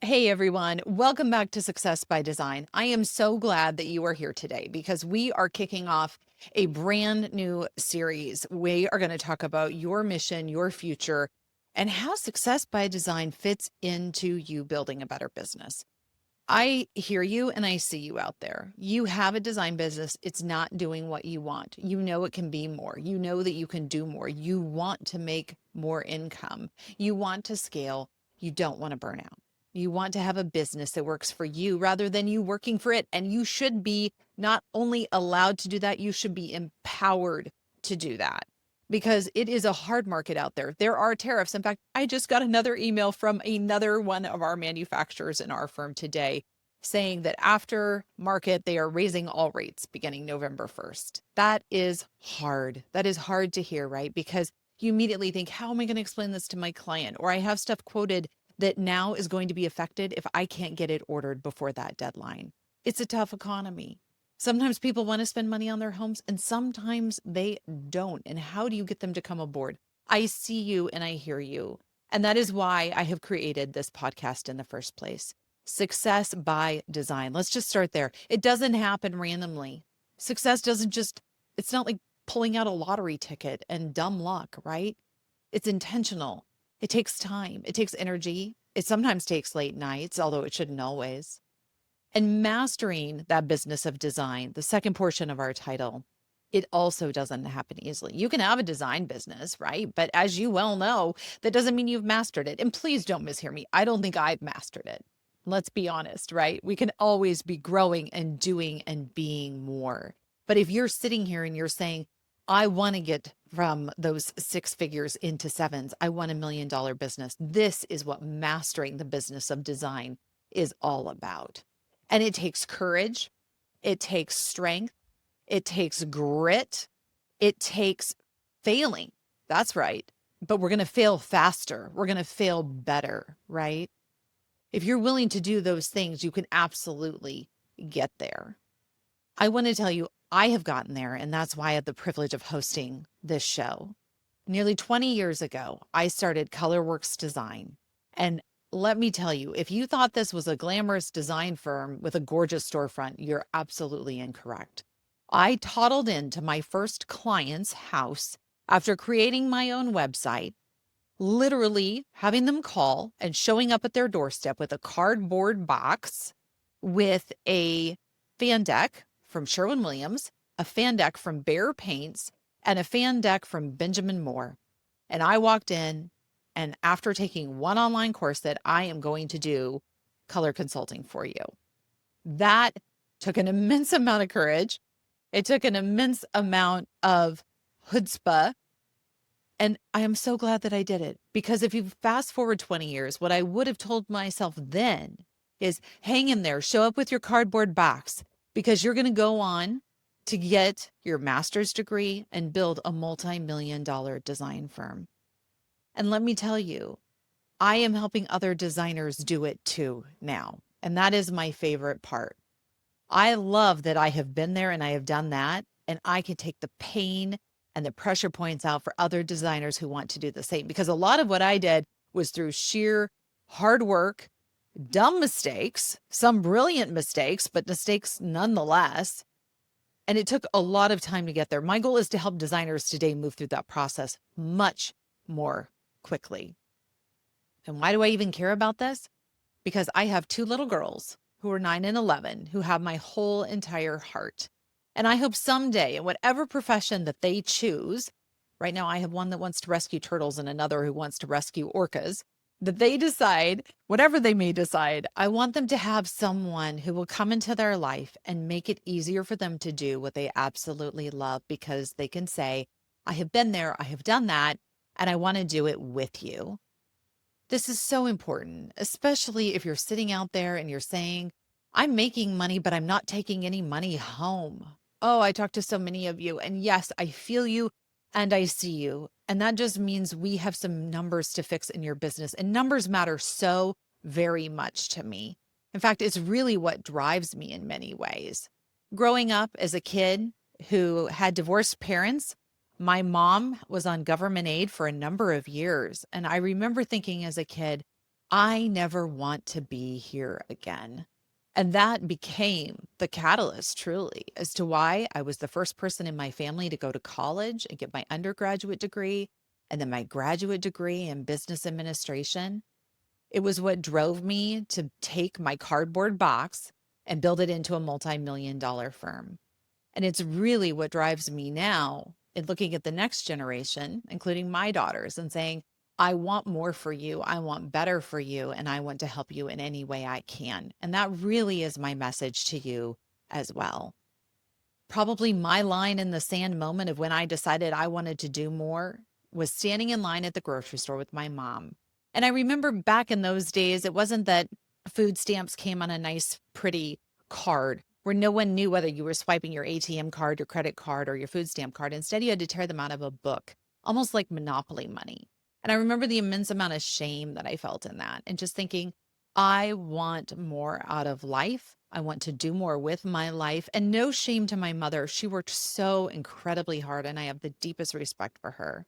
Hey everyone, welcome back to Success by Design. I am so glad that you are here today because we are kicking off a brand new series. We are going to talk about your mission, your future, and how Success by Design fits into you building a better business. I hear you and I see you out there. You have a design business. It's not doing what you want. You know it can be more. You know that you can do more. You want to make more income. You want to scale. You don't want to burn out. You want to have a business that works for you rather than you working for it. And you should be not only allowed to do that, you should be empowered to do that because it is a hard market out there. There are tariffs. In fact, I just got another email from another one of our manufacturers in our firm today saying that after market, they are raising all rates beginning November 1st. That is hard. That is hard to hear, right? Because you immediately think, how am I going to explain this to my client? Or I have stuff quoted that now is going to be affected if I can't get it ordered before that deadline. It's a tough economy. Sometimes people want to spend money on their homes and sometimes they don't. And how do you get them to come aboard? I see you and I hear you. And that is why I have created this podcast in the first place. Success by Design. Let's just start there. It doesn't happen randomly. Success doesn't just, it's not like pulling out a lottery ticket and dumb luck, right? It's intentional. It takes time. It takes energy. It sometimes takes late nights, although it shouldn't always. And mastering that business of design, the second portion of our title, it also doesn't happen easily. You can have a design business, right? But as you well know, that doesn't mean you've mastered it. And please don't mishear me. I don't think I've mastered it. Let's be honest, right? We can always be growing and doing and being more. But if you're sitting here and you're saying, I want to get from those six figures into sevens, I want $1 million business. This is what mastering the business of design is all about. And it takes courage, it takes strength, it takes grit, it takes failing. That's right. But we're going to fail faster. We're going to fail better, right? If you're willing to do those things, you can absolutely get there. I want to tell you, I have gotten there, and that's why I had the privilege of hosting this show. Nearly 20 years ago, I started ColorWorks Design. And let me tell you, if you thought this was a glamorous design firm with a gorgeous storefront, you're absolutely incorrect. I toddled into my first client's house after creating my own website, literally having them call and showing up at their doorstep with a cardboard box with a fan deck from Sherwin-Williams, a fan deck from Behr Paints, and a fan deck from Benjamin Moore. And I walked in, and after taking one online course that I am going to do color consulting for you, that took an immense amount of courage. It took an immense amount of chutzpah. And I am so glad that I did it, because if you fast forward 20 years, what I would have told myself then is hang in there, show up with your cardboard box, because you're going to go on to get your master's degree and build a multi-million-dollar design firm. And let me tell you, I am helping other designers do it too now. And that is my favorite part. I love that I have been there and I have done that, and I can take the pain and the pressure points out for other designers who want to do the same. Because a lot of what I did was through sheer hard work, dumb mistakes, some brilliant mistakes, but mistakes nonetheless. And it took a lot of time to get there. My goal is to help designers today move through that process much more quickly. And why do I even care about this? Because I have two little girls who are 9 and 11 who have my whole entire heart. And I hope someday, in whatever profession that they choose, right now I have one that wants to rescue turtles and another who wants to rescue orcas, that they decide, whatever they may decide, I want them to have someone who will come into their life and make it easier for them to do what they absolutely love, because they can say, I have been there, I have done that, and I want to do it with you. This is so important, especially if you're sitting out there and you're saying, I'm making money, but I'm not taking any money home. Oh, I talk to so many of you. And yes, I feel you and I see you. And that just means we have some numbers to fix in your business. And numbers matter so very much to me. In fact, it's really what drives me in many ways. Growing up as a kid who had divorced parents, my mom was on government aid for a number of years. And I remember thinking as a kid, I never want to be here again. And that became the catalyst, truly, as to why I was the first person in my family to go to college and get my undergraduate degree and then my graduate degree in business administration. It was what drove me to take my cardboard box and build it into a multi-million-dollar firm. And it's really what drives me now in looking at the next generation, including my daughters, and saying, I want more for you. I want better for you. And I want to help you in any way I can. And that really is my message to you as well. Probably my line in the sand moment of when I decided I wanted to do more was standing in line at the grocery store with my mom. And I remember back in those days, it wasn't that food stamps came on a nice, pretty card where no one knew whether you were swiping your ATM card, your credit card, or your food stamp card. Instead, you had to tear them out of a book, almost like Monopoly money. And I remember the immense amount of shame that I felt in that and just thinking, I want more out of life. I want to do more with my life. And no shame to my mother. She worked so incredibly hard, and I have the deepest respect for her.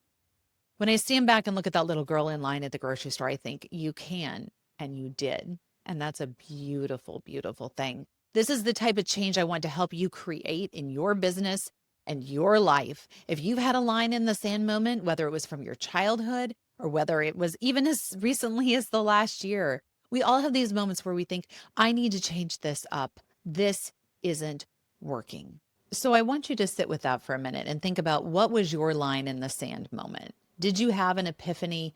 When I stand back and look at that little girl in line at the grocery store, I think you can, and you did. And that's a beautiful, beautiful thing. This is the type of change I want to help you create in your business and your life. If you've had a line in the sand moment, whether it was from your childhood or whether it was even as recently as the last year, we all have these moments where we think, I need to change this up. This isn't working. So I want you to sit with that for a minute and think about, what was your line in the sand moment? Did you have an epiphany?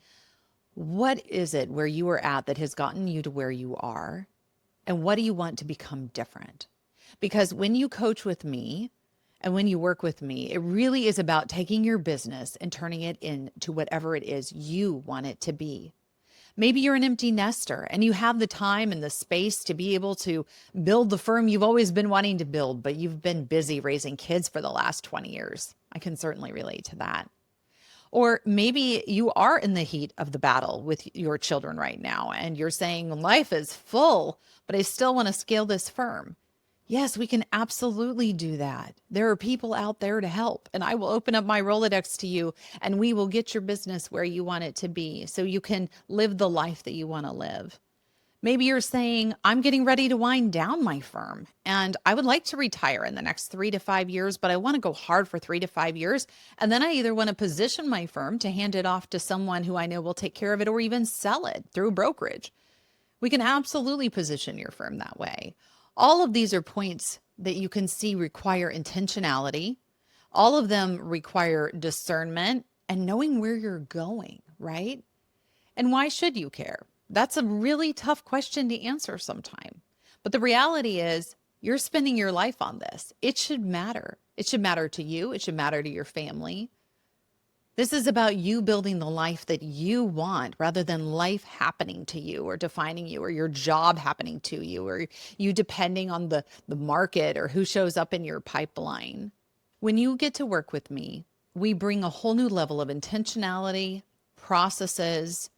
What is it where you were at that has gotten you to where you are? And what do you want to become different? Because when you coach with me and when you work with me, it really is about taking your business and turning it into whatever it is you want it to be. Maybe you're an empty nester and you have the time and the space to be able to build the firm you've always been wanting to build, but you've been busy raising kids for the last 20 years. I can certainly relate to that. Or maybe you are in the heat of the battle with your children right now and you're saying, life is full, but I still want to scale this firm. Yes, we can absolutely do that. There are people out there to help, and I will open up my Rolodex to you and we will get your business where you want it to be so you can live the life that you want to live. Maybe you're saying, I'm getting ready to wind down my firm and I would like to retire in the next 3 to 5 years, but I want to go hard for 3 to 5 years. And then I either want to position my firm to hand it off to someone who I know will take care of it or even sell it through brokerage. We can absolutely position your firm that way. All of these are points that you can see require intentionality. All of them require discernment and knowing where you're going, right? And why should you care? That's a really tough question to answer sometime. But the reality is, you're spending your life on this. It should matter. It should matter to you. It should matter to your family. This is about you building the life that you want rather than life happening to you or defining you or your job happening to you or you depending on the market or who shows up in your pipeline. When you get to work with me, we bring a whole new level of intentionality, processes,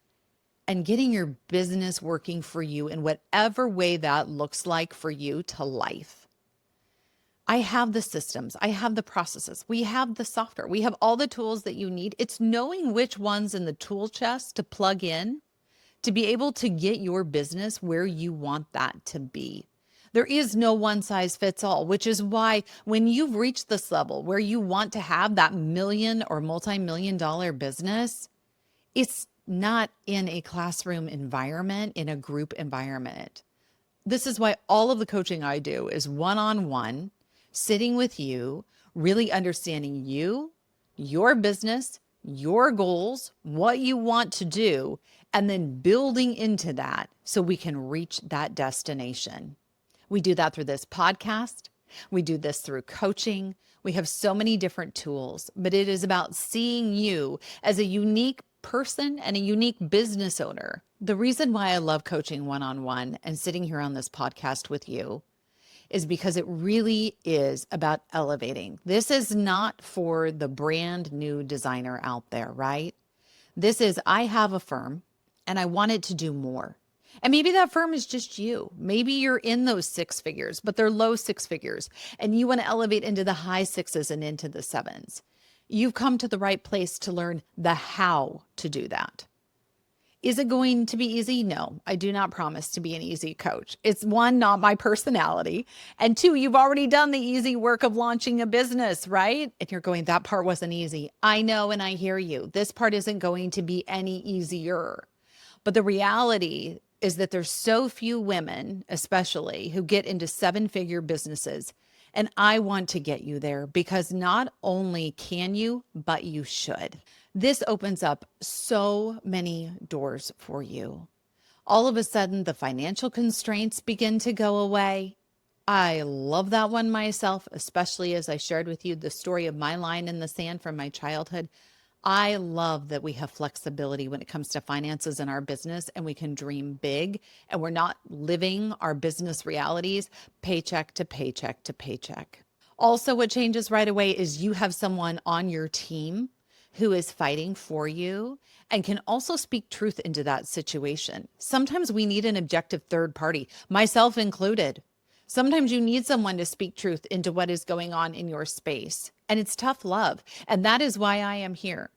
and getting your business working for you in whatever way that looks like for you to life. I have the systems, I have the processes, we have the software, we have all the tools that you need. It's knowing which ones in the tool chest to plug in to be able to get your business where you want that to be. There is no one size fits all, which is why when you've reached this level where you want to have that million or multi-million-dollar business, it's not in a classroom environment, in a group environment. This is why all of the coaching I do is one-on-one, sitting with you, really understanding you, your business, your goals, what you want to do, and then building into that so we can reach that destination. We do that through this podcast. We do this through coaching. We have so many different tools, but it is about seeing you as a unique person and a unique business owner. The reason why I love coaching one-on-one and sitting here on this podcast with you is because it really is about elevating. This is not for the brand new designer out there, right? This is, I have a firm and I want it to do more. And maybe that firm is just you. Maybe you're in those 6 figures, but they're low 6 figures and you want to elevate into the high 6s and into the 7s. You've come to the right place to learn the how to do that. Is it going to be easy? No, I do not promise to be an easy coach. It's one, not my personality. And two, you've already done the easy work of launching a business, right? And you're going, that part wasn't easy. I know, and I hear you. This part isn't going to be any easier. But the reality is that there's so few women, especially, who get into seven-figure businesses. And I want to get you there because not only can you, but you should. This opens up so many doors for you. All of a sudden, the financial constraints begin to go away. I love that one myself, especially as I shared with you the story of my line in the sand from my childhood. I love that we have flexibility when it comes to finances in our business and we can dream big and we're not living our business realities paycheck to paycheck to paycheck. Also, what changes right away is you have someone on your team who is fighting for you and can also speak truth into that situation. Sometimes we need an objective third party, myself included. Sometimes you need someone to speak truth into what is going on in your space. And it's tough love. And that is why I am here.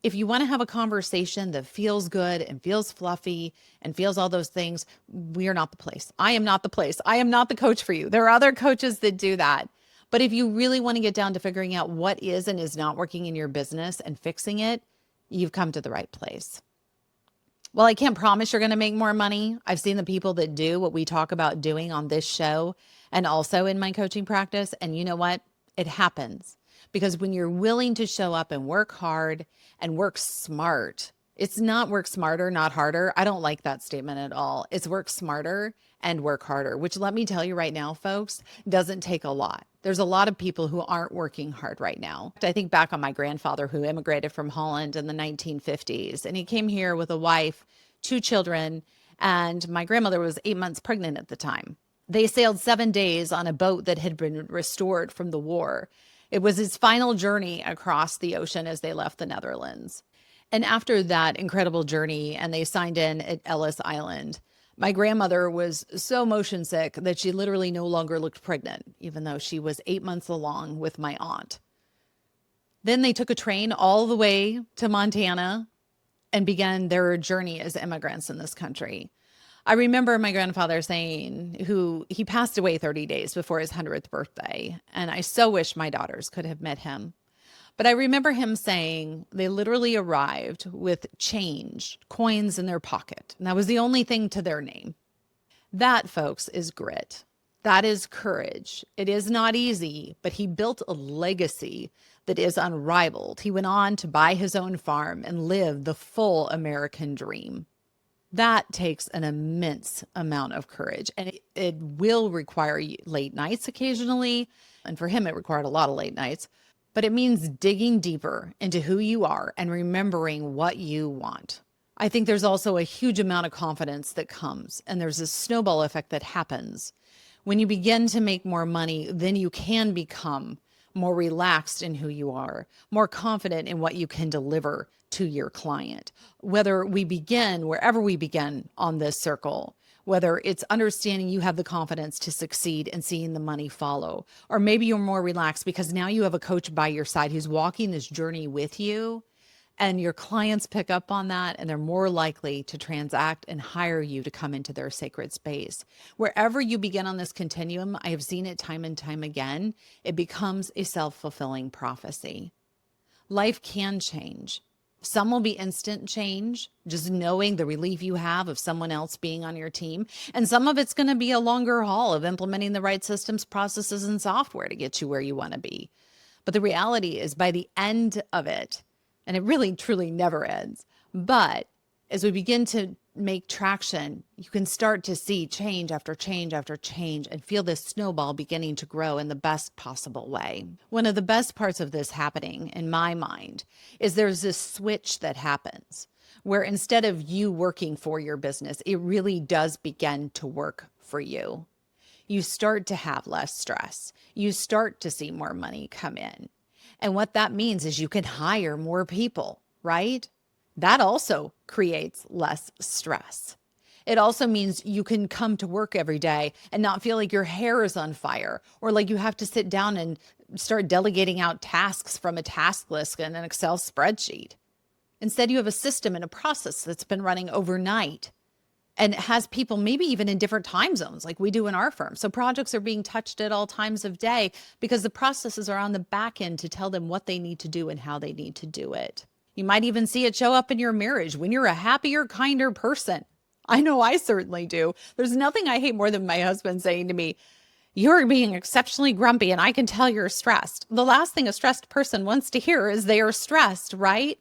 If you want to have a conversation that feels good and feels fluffy and feels all those things, we are not the place. I am not the place. I am not the coach for you. There are other coaches that do that. But if you really want to get down to figuring out what is and is not working in your business and fixing it, you've come to the right place. Well, I can't promise you're going to make more money. I've seen the people that do what we talk about doing on this show and also in my coaching practice. And you know what? It happens because when you're willing to show up and work hard and work smart, it's not work smarter, not harder. I don't like that statement at all. It's work smarter and work harder, which let me tell you right now, folks, doesn't take a lot. There's a lot of people who aren't working hard right now. I think back on my grandfather who immigrated from Holland in the 1950s, and he came here with a wife, two children, and my grandmother was 8 months pregnant at the time. They sailed 7 days on a boat that had been restored from the war. It was his final journey across the ocean as they left the Netherlands. And after that incredible journey, and they signed in at Ellis Island, my grandmother was so motion sick that she literally no longer looked pregnant, even though she was 8 months along with my aunt. Then they took a train all the way to Montana and began their journey as immigrants in this country. I remember my grandfather saying he passed away 30 days before his 100th birthday, and I so wish my daughters could have met him. But I remember him saying they literally arrived with change, coins in their pocket. And that was the only thing to their name. That, folks, is grit. That is courage. It is not easy, but he built a legacy that is unrivaled. He went on to buy his own farm and live the full American dream. That takes an immense amount of courage, and it will require late nights occasionally. And for him, it required a lot of late nights. But it means digging deeper into who you are and remembering what you want. I think there's also a huge amount of confidence that comes, and there's a snowball effect that happens. When you begin to make more money, then you can become more relaxed in who you are, more confident in what you can deliver to your client. Wherever we begin on this circle, whether it's understanding you have the confidence to succeed and seeing the money follow, or maybe you're more relaxed because now you have a coach by your side who's walking this journey with you, and your clients pick up on that and they're more likely to transact and hire you to come into their sacred space. Wherever you begin on this continuum, I have seen it time and time again, it becomes a self-fulfilling prophecy. Life can change. Some will be instant change, just knowing the relief you have of someone else being on your team. And some of it's going to be a longer haul of implementing the right systems, processes, and software to get you where you want to be. But the reality is by the end of it, and it really truly never ends, but as we begin to make traction, you can start to see change after change after change and feel this snowball beginning to grow in the best possible way. One of the best parts of this happening, in my mind, is there's this switch that happens where instead of you working for your business, it really does begin to work for you. You start to have less stress. You start to see more money come in. And what that means is you can hire more people, right? That also creates less stress. It also means you can come to work every day and not feel like your hair is on fire or like you have to sit down and start delegating out tasks from a task list in an Excel spreadsheet. Instead, you have a system and a process that's been running overnight and it has people maybe even in different time zones like we do in our firm. So projects are being touched at all times of day because the processes are on the back end to tell them what they need to do and how they need to do it. You might even see it show up in your marriage when you're a happier, kinder person. I know I certainly do. There's nothing I hate more than my husband saying to me, "You're being exceptionally grumpy and I can tell you're stressed." The last thing a stressed person wants to hear is they are stressed, right?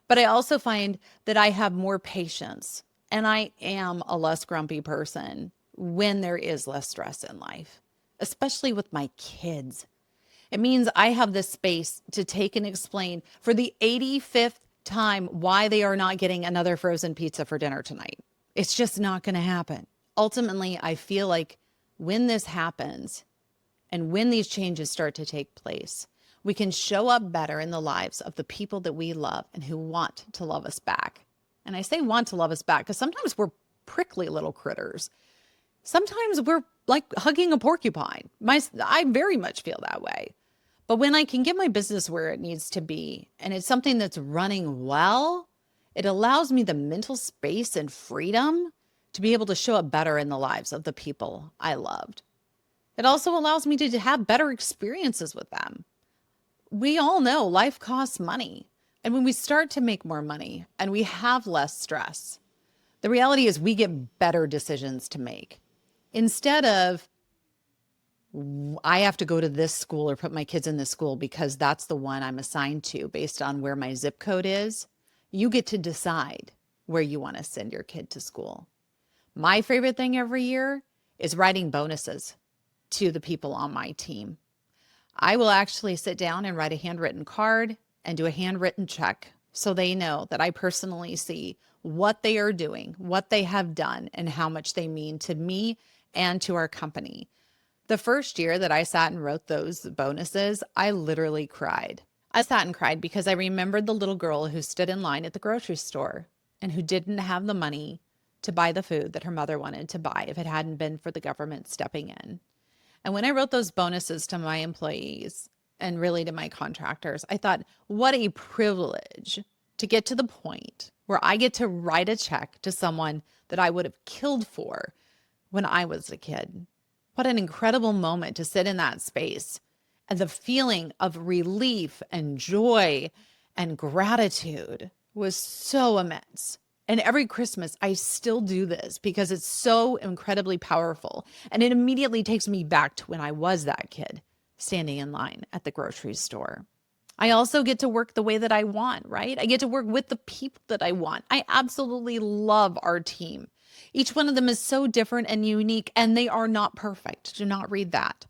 But I also find that I have more patience and I am a less grumpy person when there is less stress in life, especially with my kids. It means I have the space to take and explain for the 85th time why they are not getting another frozen pizza for dinner tonight. It's just not going to happen. Ultimately, I feel like when this happens and when these changes start to take place, we can show up better in the lives of the people that we love and who want to love us back. And I say want to love us back because sometimes we're prickly little critters. Sometimes we're like hugging a porcupine. I very much feel that way. But when I can get my business where it needs to be and it's something that's running well, it allows me the mental space and freedom to be able to show up better in the lives of the people I loved. It also allows me to have better experiences with them. We all know life costs money. And when we start to make more money and we have less stress, the reality is we get better decisions to make. Instead of, I have to go to this school or put my kids in this school because that's the one I'm assigned to based on where my zip code is, you get to decide where you want to send your kid to school. My favorite thing every year is writing bonuses to the people on my team. I will actually sit down and write a handwritten card and do a handwritten check so they know that I personally see what they are doing, what they have done, and how much they mean to me and to our company. The first year that I sat and wrote those bonuses, I literally cried. I sat and cried because I remembered the little girl who stood in line at the grocery store and who didn't have the money to buy the food that her mother wanted to buy if it hadn't been for the government stepping in. And when I wrote those bonuses to my employees and really to my contractors, I thought, what a privilege to get to the point where I get to write a check to someone that I would have killed for when I was a kid. What an incredible moment to sit in that space. And the feeling of relief and joy and gratitude was so immense. And every Christmas, I still do this because it's so incredibly powerful. And it immediately takes me back to when I was that kid standing in line at the grocery store. I also get to work the way that I want, right? I get to work with the people that I want. I absolutely love our team. Each one of them is so different and unique, and they are not perfect. Do not read that.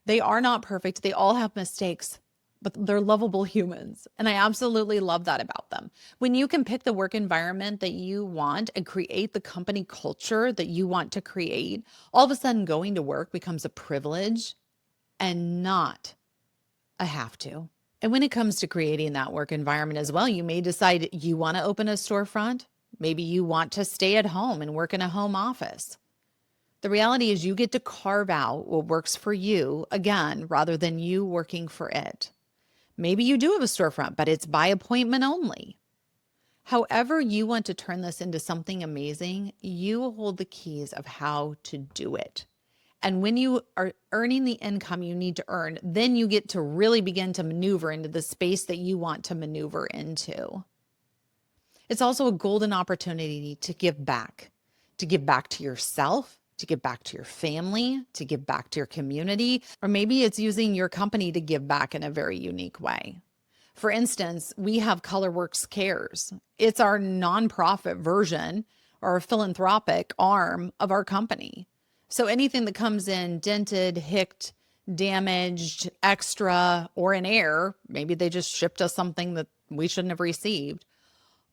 They are not perfect. They all have mistakes, but they're lovable humans. And I absolutely love that about them. When you can pick the work environment that you want and create the company culture that you want to create, all of a sudden going to work becomes a privilege and not a have to. And when it comes to creating that work environment as well, you may decide you want to open a storefront. Maybe you want to stay at home and work in a home office. The reality is you get to carve out what works for you, again, rather than you working for it. Maybe you do have a storefront, but it's by appointment only. However you want to turn this into something amazing, you hold the keys of how to do it. And when you are earning the income you need to earn, then you get to really begin to maneuver into the space that you want to maneuver into. It's also a golden opportunity to give back to yourself, to give back to your family, to give back to your community, or maybe it's using your company to give back in a very unique way. For instance, we have ColorWorks Cares. It's our nonprofit version or philanthropic arm of our company. So anything that comes in dented, hicked, damaged, extra, or in error, maybe they just shipped us something that we shouldn't have received,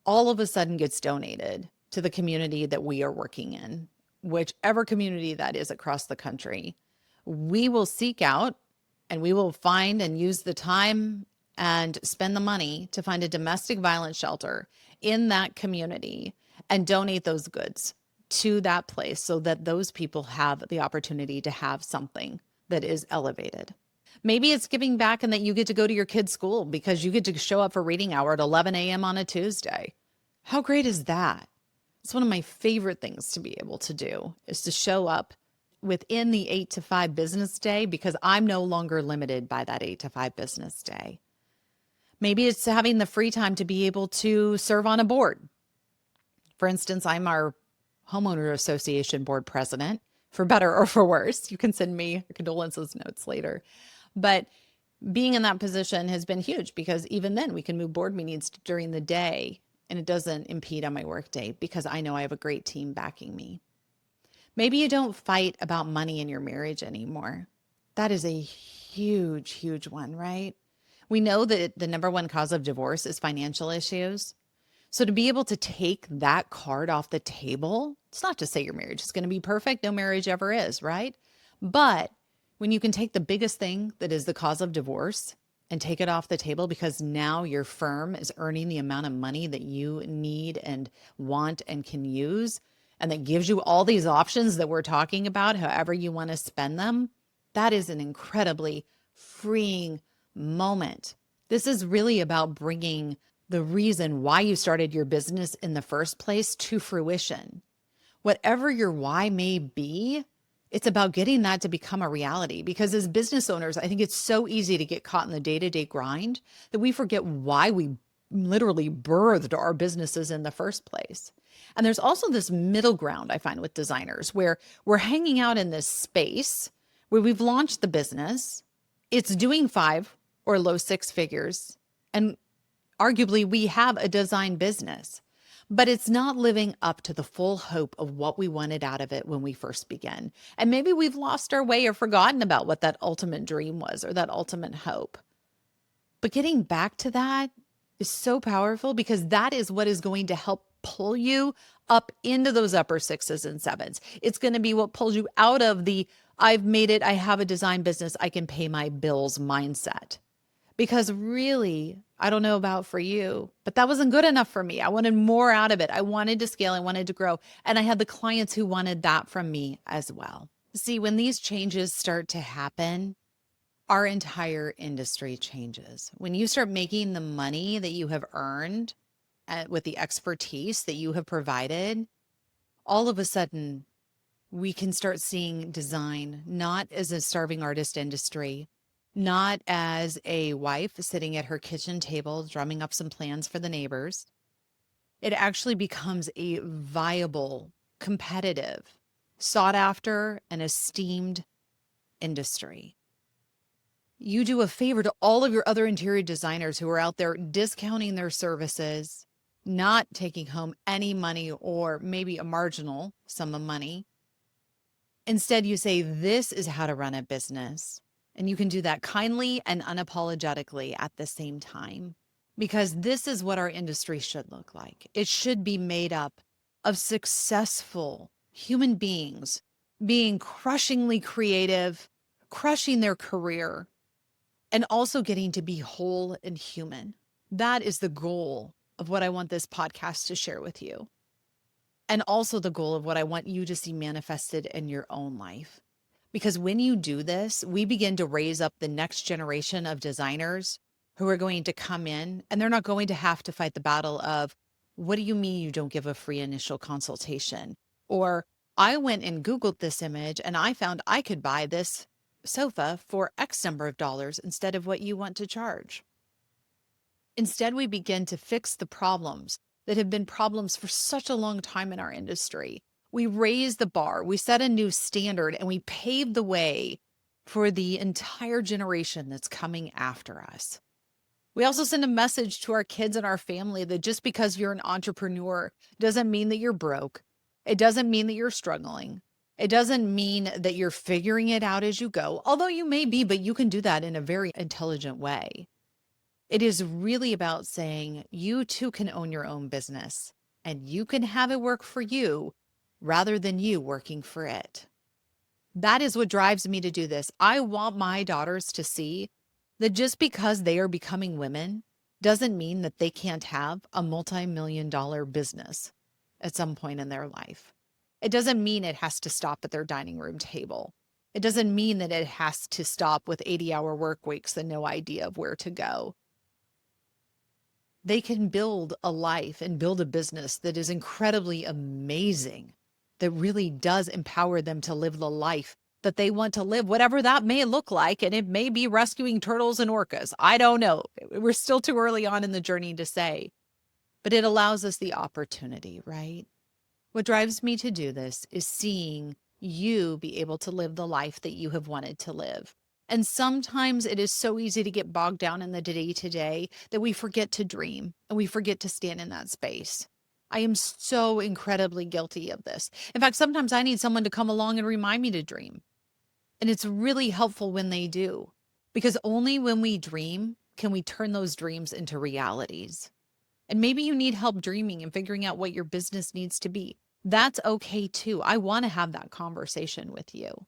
all of a sudden gets donated to the community that we are working in, whichever community that is across the country. We will seek out and we will find and use the time and spend the money to find a domestic violence shelter in that community and donate those goods to that place so that those people have the opportunity to have something that is elevated. Maybe it's giving back and that you get to go to your kid's school because you get to show up for reading hour at 11 a.m. on a Tuesday. How great is that? It's one of my favorite things to be able to do is to show up within the 8 to 5 business day because I'm no longer limited by that 8 to 5 business day. Maybe it's having the free time to be able to serve on a board. For instance, I'm our homeowner association board president, for better or for worse. You can send me condolences notes later. But being in that position has been huge because even then we can move board meetings during the day and it doesn't impede on my work day because I know I have a great team backing me. Maybe you don't fight about money in your marriage anymore. That is a huge, huge one, right? We know that the number one cause of divorce is financial issues. So to be able to take that card off the table, it's not to say your marriage is going to be perfect. No marriage ever is, right? But when you can take the biggest thing that is the cause of divorce and take it off the table because now your firm is earning the amount of money that you need and want and can use, and that gives you all these options that we're talking about, however you want to spend them, that is an incredibly freeing moment. This is really about bringing the reason why you started your business in the first place to fruition. Whatever your why may be, it's about getting that to become a reality because as business owners, I think it's so easy to get caught in the day-to-day grind that we forget why we literally birthed our businesses in the first place. And there's also this middle ground I find with designers where we're hanging out in this space where we've launched the business, it's doing 5 or low 6 figures, and arguably we have a design business, but it's not living up to the full hope of what we wanted out of it when we first began. And maybe we've lost our way or forgotten about what that ultimate dream was or that ultimate hope. But getting back to that is so powerful because that is what is going to help pull you up into those upper 6s and 7s. It's going to be what pulls you out of the I've made it, I have a design business, I can pay my bills mindset. Because really, I don't know about for you, but that wasn't good enough for me. I wanted more out of it. I wanted to scale, I wanted to grow. And I had the clients who wanted that from me as well. See, when these changes start to happen, our entire industry changes. When you start making the money that you have earned with the expertise that you have provided, all of a sudden, we can start seeing design not as a starving artist industry, not as a wife sitting at her kitchen table drumming up some plans for the neighbors. It actually becomes a viable, competitive, sought after, and esteemed industry. You do a favor to all of your other interior designers who are out there discounting their services, not taking home any money or maybe a marginal sum of money. Instead, you say, this is how to run a business. And you can do that kindly and unapologetically at the same time, because this is what our industry should look like. It should be made up of successful human beings being crushingly creative, crushing their career, and also getting to be whole and human. That is the goal of what I want this podcast to share with you. And also the goal of what I want you to see manifested in your own life. Because when you do this, we begin to raise up the next generation of designers who are going to come in and they're not going to have to fight the battle of, what do you mean you don't give a free initial consultation? Or I went and Googled this image and I found I could buy this sofa for X number of dollars instead of what you want to charge. Instead, we begin to fix the problems that have been problems for such a long time in our industry. We raise the bar, we set a new standard, and we pave the way for the entire generation that's coming after us. We also send a message to our kids and our family that just because you're an entrepreneur doesn't mean that you're broke. It doesn't mean that you're struggling. It doesn't mean that you're figuring it out as you go, although you may be, but you can do that in a very intelligent way. It is really about saying you too can own your own business and you can have it work for you rather than you working for it. That is what drives me to do this. I want my daughters to see that just because they are becoming women doesn't mean that they can't have a multi-million-dollar business at some point in their life. It doesn't mean it has to stop at their dining room table. It doesn't mean that it has to stop with 80-hour work weeks and no idea of where to go. They can build a life and build a business that is incredibly amazing, that really does empower them to live the life that they want to live, whatever that may look like. And it may be rescuing turtles and orcas. I don't know. We're still too early on in the journey to say, but it allows us the opportunity, right? What drives me to do this is seeing you be able to live the life that you have wanted to live. And sometimes it is so easy to get bogged down in the day to day that we forget to dream and we forget to stand in that space. I am so incredibly guilty of this. In fact, sometimes I need someone to come along and remind me to dream. And it's really helpful when they do, because only when we dream can we turn those dreams into realities. And maybe you need help dreaming and figuring out what your business needs to be. That's okay too. I want to have that conversation with you.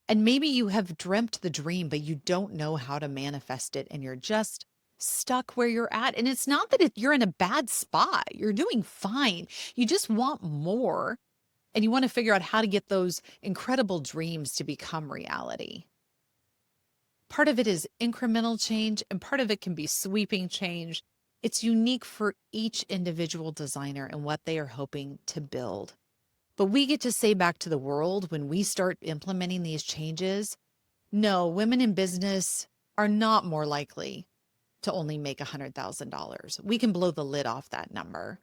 And maybe you have dreamt the dream, but you don't know how to manifest it and you're just stuck where you're at. And it's not that you're in a bad spot, you're doing fine. You just want more and you want to figure out how to get those incredible dreams to become reality. Part of it is incremental change, and part of it can be sweeping change. It's unique for each individual designer and what they are hoping to build. But we get to say back to the world when we start implementing these changes, no, women in business are not more likely to only make $100,000. We can blow the lid off that number.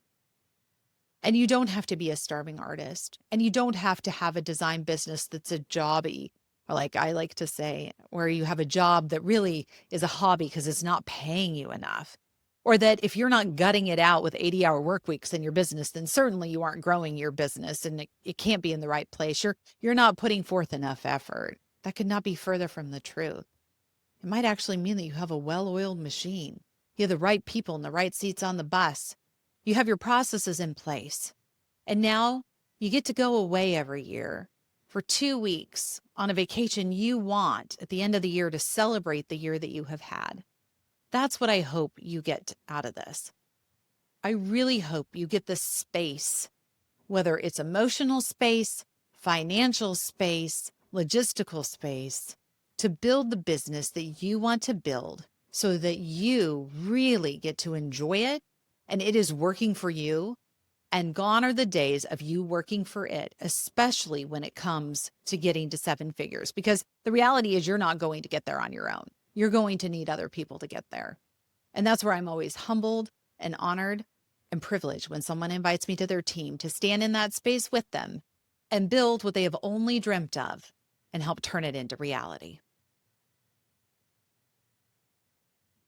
And you don't have to be a starving artist, and you don't have to have a design business that's a jobby, or like I like to say, where you have a job that really is a hobby because it's not paying you enough. Or that if you're not gutting it out with 80-hour work weeks in your business, then certainly you aren't growing your business and it can't be in the right place. You're not putting forth enough effort. That could not be further from the truth. It might actually mean that you have a well-oiled machine. You have the right people in the right seats on the bus. You have your processes in place. And now you get to go away every year for 2 weeks on a vacation you want at the end of the year to celebrate the year that you have had. That's what I hope you get out of this. I really hope you get the space, whether it's emotional space, financial space, logistical space, to build the business that you want to build so that you really get to enjoy it and it is working for you. And gone are the days of you working for it, especially when it comes to getting to 7 figures, because the reality is you're not going to get there on your own. You're going to need other people to get there. And that's where I'm always humbled and honored and privileged when someone invites me to their team to stand in that space with them and build what they have only dreamt of and help turn it into reality.